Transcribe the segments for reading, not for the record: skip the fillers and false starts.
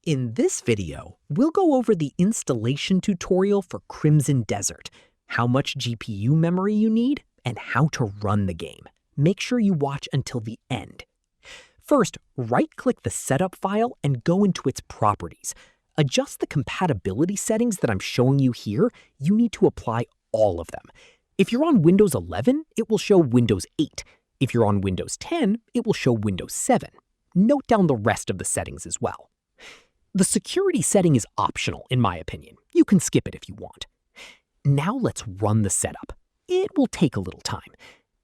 In this video, we'll go over the installation tutorial for Crimson Desert, how much GPU memory you need, and how to run the game. Make sure you watch until the end. First, right-click the setup file and go into its properties. Adjust the compatibility settings that I'm showing you here. You need to apply all of them. If you're on Windows 11, it will show Windows 8. If you're on Windows 10, it will show Windows 7. Note down the rest of the settings as well. The security setting is optional, in my opinion. You can skip it if you want. Now let's run the setup. It will take a little time.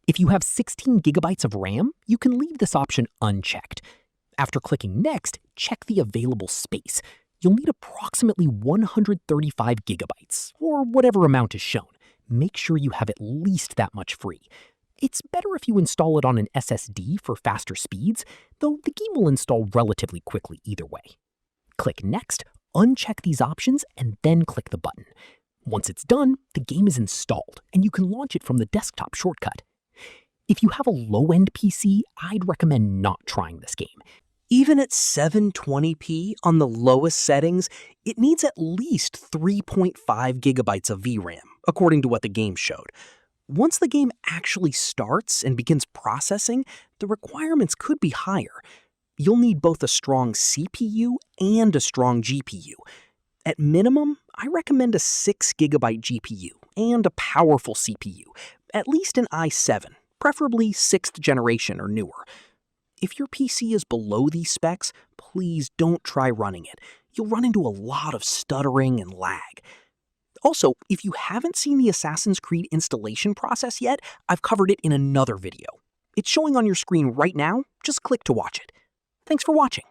If you have 16 gigabytes of RAM, you can leave this option unchecked. After clicking Next, check the available space. You'll need approximately 135 gigabytes, or whatever amount is shown. Make sure you have at least that much free. It's better if you install it on an SSD for faster speeds, though the game will install relatively quickly either way. Click Next, uncheck these options, and then click the button. Once it's done, the game is installed, and you can launch it from the desktop shortcut. If you have a low-end PC, I'd recommend not trying this game. Even at 720p on the lowest settings, it needs at least 3.5 gigabytes of VRAM, according to what the game showed. Once the game actually starts and begins processing, the requirements could be higher. You'll need both a strong CPU and a strong GPU. At minimum, I recommend a 6 gigabyte GPU and a powerful CPU, at least an i7, preferably 6th generation or newer. If your PC is below these specs, please don't try running it. You'll run into a lot of stuttering and lag. Also, if you haven't seen the Assassin's Creed installation process yet, I've covered it in another video. It's showing on your screen right now, just click to watch it. Thanks for watching.